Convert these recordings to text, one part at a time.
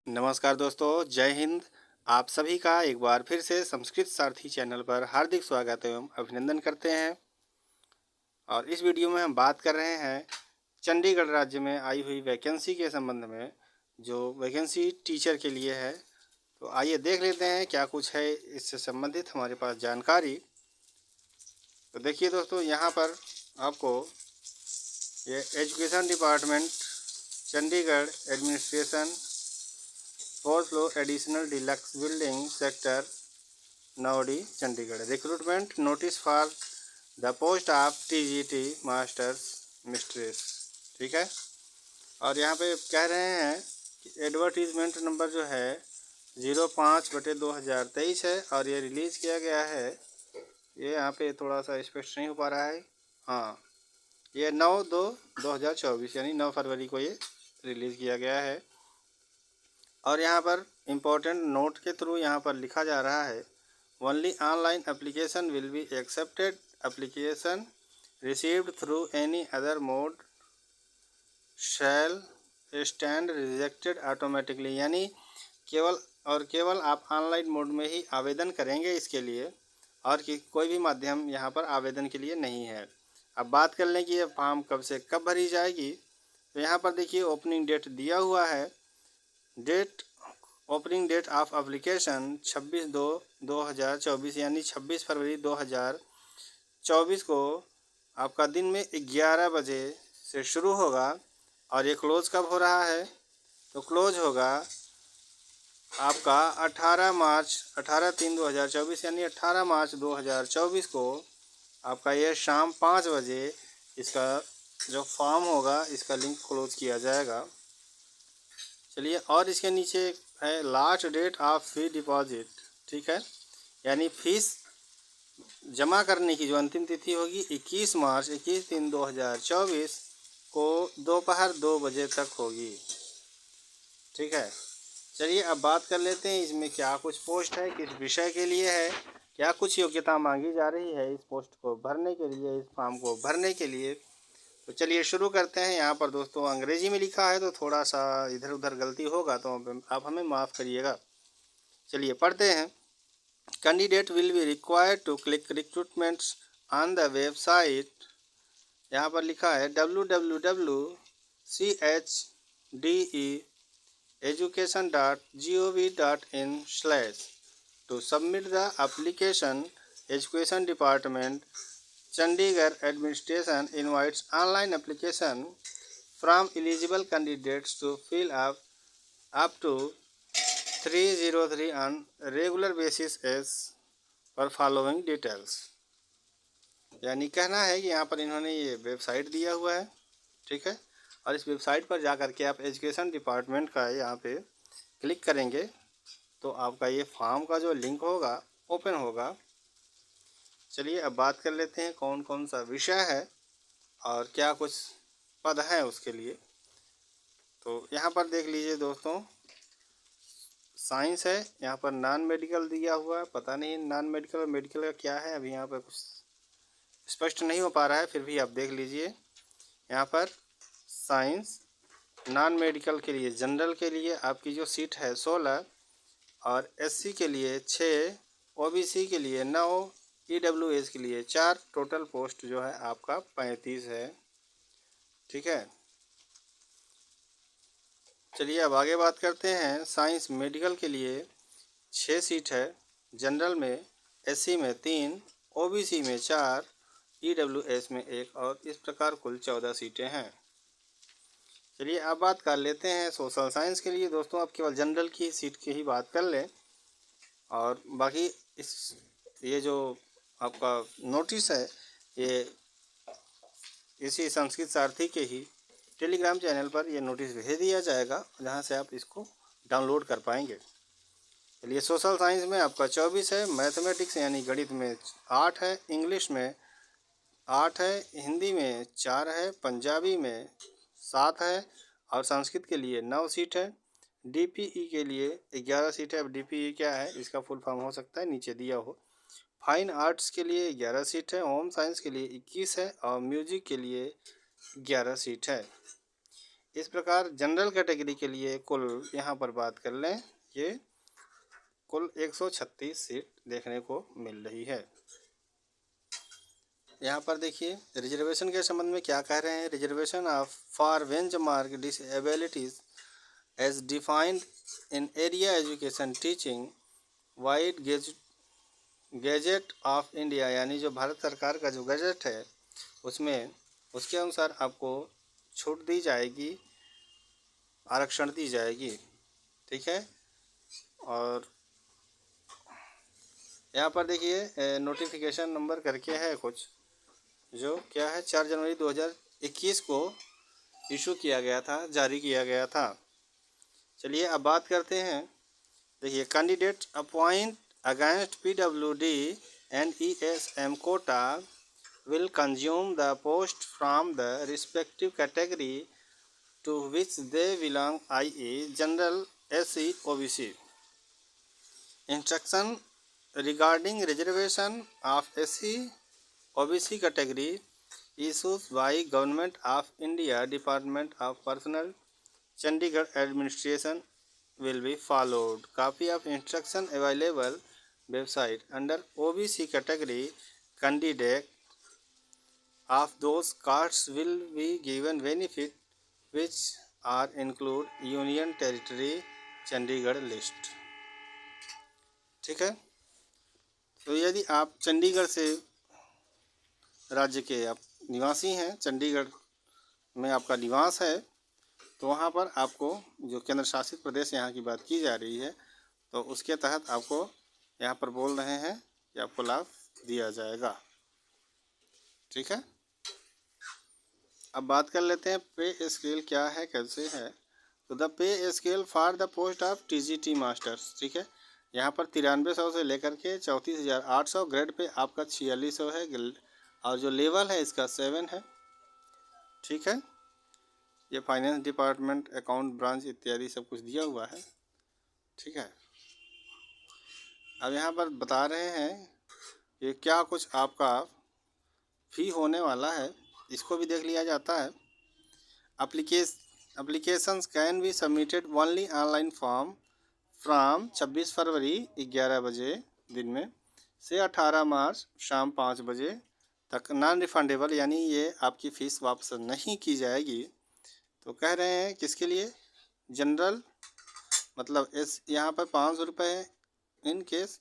नमस्कार दोस्तों, जय हिंद। आप सभी का एक बार फिर से संस्कृत सारथी चैनल पर हार्दिक स्वागत एवं अभिनंदन करते हैं। और इस वीडियो में हम बात कर रहे हैं चंडीगढ़ राज्य में आई हुई वैकेंसी के संबंध में, जो वैकेंसी टीचर के लिए है। तो आइए देख लेते हैं क्या कुछ है इससे संबंधित हमारे पास जानकारी। तो देखिए दोस्तों, यहाँ पर आपको ये education department Chandigarh administration 4th floor additional deluxe building sector नवडी Chandigarh, recruitment notice for the post of TGT masters mistress. ठीक है। और यहाँ पे कह रहे हैं कि एडवर्टीजमेंट नंबर जो है 05/2023 है और ये रिलीज़ किया गया है। ये यहाँ पे थोड़ा सा स्पष्ट नहीं हो पा रहा है। हाँ, ये 9/2/2024 यानी 9 फरवरी को ये रिलीज़ किया गया है। और यहाँ पर इम्पोर्टेंट नोट के थ्रू यहाँ पर लिखा जा रहा है, only online application will be accepted, application received through any other mode shall stand rejected automatically. यानी केवल आप ऑनलाइन मोड में ही आवेदन करेंगे इसके लिए, और कि कोई भी माध्यम यहाँ पर आवेदन के लिए नहीं है। अब बात कर लें कि ये फॉर्म कब से कब भरी जाएगी। तो यहाँ पर देखिए ओपनिंग डेट दिया हुआ है। ओपनिंग डेट ऑफ एप्लीकेशन 26/2/2024 यानी 26 फरवरी 2024 को आपका दिन में 11 बजे से शुरू होगा। और ये क्लोज़ कब हो रहा है? तो क्लोज़ होगा आपका 18/3/2024 यानी 18 मार्च 2024 को आपका ये शाम 5 बजे इसका जो फॉर्म होगा इसका लिंक क्लोज़ किया जाएगा। चलिए, और इसके नीचे है last date of fee deposit. ठीक है, यानी फीस जमा करने की जो अंतिम तिथि होगी 21 मार्च 21/3/2024 को दोपहर 2 बजे तक होगी। ठीक है। चलिए, अब बात कर लेते हैं इसमें क्या कुछ पोस्ट है, किस विषय के लिए है, क्या कुछ योग्यता मांगी जा रही है इस पोस्ट को भरने के लिए, इस फॉर्म को भरने के लिए। तो चलिए शुरू करते हैं। यहाँ पर दोस्तों अंग्रेजी में लिखा है तो थोड़ा सा इधर उधर गलती होगा तो आप हमें माफ़ करिएगा। चलिए पढ़ते हैं। Candidate will be required to click recruitments on the website. यहाँ पर लिखा है www.cheducation.gov.in/ to submit the application. Education Department Chandigarh Administration invites online application from eligible candidates to fill up to 303 on regular basis as per following details। यानी कहना है कि यहाँ पर इन्होंने ये वेबसाइट दिया हुआ है। ठीक है, और इस वेबसाइट पर जा कर के आप एजुकेशन डिपार्टमेंट का यहाँ पे क्लिक करेंगे तो आपका ये फॉर्म का जो लिंक होगा ओपन होगा। चलिए अब बात कर लेते हैं कौन कौन सा विषय है और क्या कुछ पद हैं उसके लिए। तो यहाँ पर देख लीजिए दोस्तों, साइंस है, यहाँ पर नॉन मेडिकल दिया हुआ है। पता नहीं नॉन मेडिकल और मेडिकल का क्या है, अभी यहाँ पर कुछ स्पष्ट नहीं हो पा रहा है, फिर भी आप देख लीजिए। यहाँ पर साइंस नॉन मेडिकल के लिए, जनरल के लिए आपकी जो सीट है 16 और एससी के लिए 6, ओबीसी के लिए 9, ईडब्ल्यूएस के लिए 4, टोटल पोस्ट जो है आपका 35 है। ठीक है। चलिए अब आगे बात करते हैं। साइंस मेडिकल के लिए 6 सीट है, जनरल में, एससी में 3, ओबीसी में 4, ईडब्ल्यूएस में 1 और इस प्रकार कुल 14 सीटें हैं। चलिए अब बात कर लेते हैं सोशल साइंस के लिए। दोस्तों आप केवल जनरल की सीट की ही बात कर लें और बाकी ये जो आपका नोटिस है ये इसी संस्कृत सारथी के ही टेलीग्राम चैनल पर ये नोटिस भेज दिया जाएगा, जहां से आप इसको डाउनलोड कर पाएंगे। चलिए सोशल साइंस में आपका 24 है, मैथमेटिक्स यानी गणित में 8 है, इंग्लिश में 8 है, हिंदी में 4 है, पंजाबी में 7 है और संस्कृत के लिए 9 सीट है। डीपीई के लिए 11 सीट है। अब डीपीई क्या है इसका फुल फॉर्म हो सकता है नीचे दिया हो। फाइन आर्ट्स के लिए 11 सीट है, होम साइंस के लिए 21 है और म्यूजिक के लिए 11 सीट है। इस प्रकार जनरल कैटेगरी के लिए कुल यहाँ पर बात कर लें, ये कुल 136 सीट देखने को मिल रही है। यहाँ पर देखिए रिजर्वेशन के संबंध में क्या कह रहे हैं। Reservation of for benchmark disabilities as defined in area education teaching vide gazette of India, यानी जो भारत सरकार का जो गैजेट है उसमें उसके अनुसार आपको छूट दी जाएगी, आरक्षण दी जाएगी। ठीक है। और यहाँ पर देखिए नोटिफिकेशन नंबर करके है कुछ, जो क्या है 4 जनवरी 2021 को इशू किया गया था, जारी किया गया था। चलिए अब बात करते हैं। देखिए candidate appoint against PWD and ESM quota will consume the post from the respective category to which they belong, i.e. General, SC, OBC. Instruction regarding reservation of SC OBC category issued by Government of India, Department of Personnel, Chandigarh Administration will be followed. Copy of instruction available website under OBC category. Candidate of those castes will be given benefit which are include Union Territory Chandigarh list. ठीक है। तो यदि आप चंडीगढ़ से राज्य के आप निवासी हैं, चंडीगढ़ में आपका निवास है, तो वहाँ पर आपको जो केंद्र शासित प्रदेश यहाँ की बात की जा रही है, तो उसके तहत आपको यहाँ पर बोल रहे हैं कि आपको लाभ दिया जाएगा। ठीक है। अब बात कर लेते हैं पे स्केल क्या है, कैसे है। तो the pay scale for the post of TGT masters. ठीक है। यहाँ पर 9300 से लेकर के 34,800, ग्रेड पे आपका 4600 है, और जो लेवल है इसका 7 है। ठीक है। ये फाइनेंस डिपार्टमेंट, अकाउंट ब्रांच इत्यादि सब कुछ दिया हुआ है। ठीक है। अब यहाँ पर बता रहे हैं कि क्या कुछ आपका फी होने वाला है, इसको भी देख लिया जाता है। Applications can be submitted only online form from 26 फरवरी 11 बजे दिन में से 18 मार्च शाम 5 बजे तक। नॉन रिफंडेबल, यानी ये आपकी फ़ीस वापस नहीं की जाएगी। तो कह रहे हैं किसके लिए, जनरल, मतलब यहाँ पर 500 रुपये in case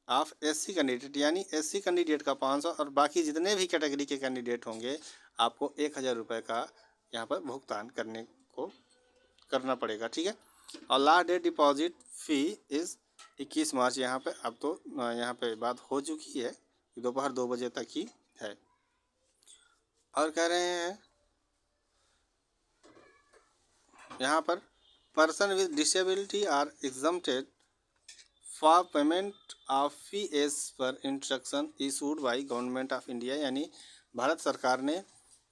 of SC candidate, यानी SC कैंडिडेट का 500, और बाकी जितने भी कैटेगरी के कैंडिडेट होंगे आपको 1000 रुपये का यहाँ पर भुगतान करना पड़ेगा। ठीक है। और last date deposit fee is 21 March. यहाँ पे अब तो यहाँ पे बात हो चुकी है, दोपहर 2 बजे तक ही है। और कह रहे हैं यहाँ पर person with disability are exempted for payment of fee as per instruction issued by government of India, यानी भारत सरकार ने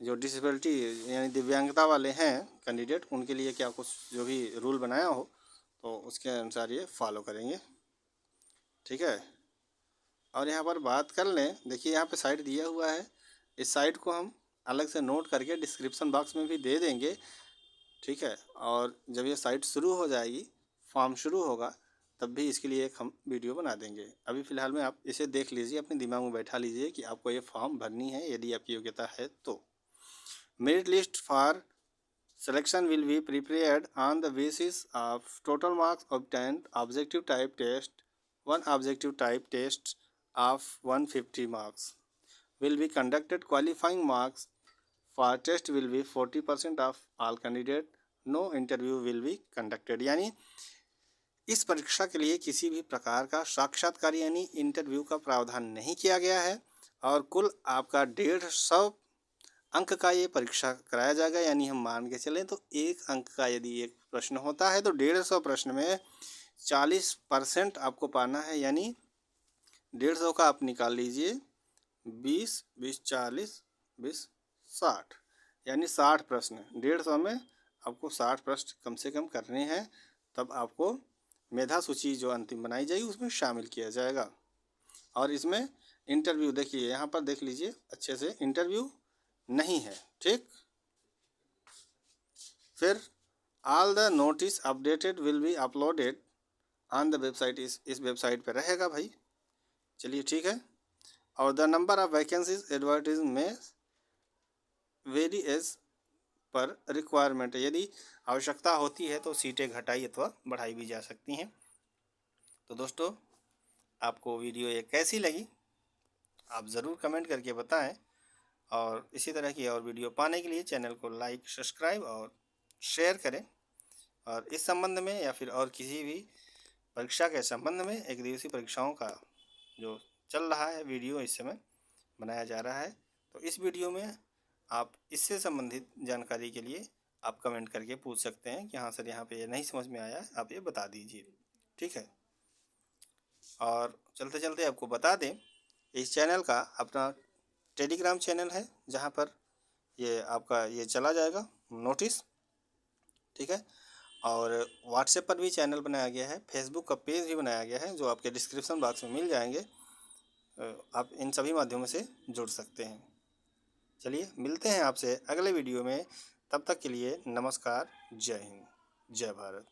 जो डिसेबिलिटी यानी दिव्यांगता वाले हैं कैंडिडेट, उनके लिए क्या कुछ जो भी रूल बनाया हो तो उसके अनुसार ये फॉलो करेंगे। ठीक है। और यहाँ पर बात कर लें, देखिए यहाँ पे साइट दिया हुआ है, इस साइट को हम अलग से नोट करके डिस्क्रिप्शन बॉक्स में भी दे देंगे। ठीक है। और जब ये साइट शुरू हो जाएगी, फॉर्म शुरू होगा, तब भी इसके लिए एक हम वीडियो बना देंगे। अभी फ़िलहाल में आप इसे देख लीजिए, अपने दिमाग में बैठा लीजिए कि आपको ये फॉर्म भरनी है यदि आपकी योग्यता है तो। Merit list for selection will be prepared on the basis of total marks obtained, objective type test, one objective type test of 150 marks will be conducted. Qualifying marks for test will be 40% of all candidate. No interview will be conducted, यानी इस परीक्षा के लिए किसी भी प्रकार का साक्षात्कार यानी इंटरव्यू का प्रावधान नहीं किया गया है, और कुल आपका 150 अंक का ये परीक्षा कराया जाएगा। यानी हम मान के चलें तो 1 अंक का यदि एक प्रश्न होता है तो 150 प्रश्न में 40% आपको पाना है, यानी 150 का आप निकाल लीजिए 20, 20, 40, 20, 60, यानी 60 प्रश्न। 150 में आपको 60 प्रश्न कम से कम करने हैं, तब आपको मेधा सूची जो अंतिम बनाई जाएगी उसमें शामिल किया जाएगा। और इसमें इंटरव्यू देखिए, यहाँ पर देख लीजिए अच्छे से, इंटरव्यू नहीं है। ठीक। फिर all the notice updated will be uploaded on the website, इस वेबसाइट पर रहेगा भाई। चलिए ठीक है। और the number of vacancies advertise में वेरी एज पर रिक्वायरमेंट, यदि आवश्यकता होती है तो सीटें घटाई अथवा बढ़ाई भी जा सकती हैं। तो दोस्तों, आपको वीडियो ये कैसी लगी आप ज़रूर कमेंट करके बताएं, और इसी तरह की और वीडियो पाने के लिए चैनल को लाइक, सब्सक्राइब और शेयर करें। और इस संबंध में या फिर और किसी भी परीक्षा के संबंध में, एक दिवसीय परीक्षाओं का जो चल रहा है वीडियो इस समय बनाया जा रहा है, तो इस वीडियो में आप इससे संबंधित जानकारी के लिए आप कमेंट करके पूछ सकते हैं कि हाँ सर यहाँ पे ये नहीं समझ में आया, आप ये बता दीजिए। ठीक है। और चलते चलते आपको बता दें, इस चैनल का अपना टेलीग्राम चैनल है जहाँ पर ये आपका ये चला जाएगा नोटिस। ठीक है। और व्हाट्सएप पर भी चैनल बनाया गया है, फेसबुक का पेज भी बनाया गया है, जो आपके डिस्क्रिप्शन बॉक्स में मिल जाएंगे। आप इन सभी माध्यमों से जुड़ सकते हैं। चलिए मिलते हैं आपसे अगले वीडियो में, तब तक के लिए नमस्कार, जय हिंद, जय भारत।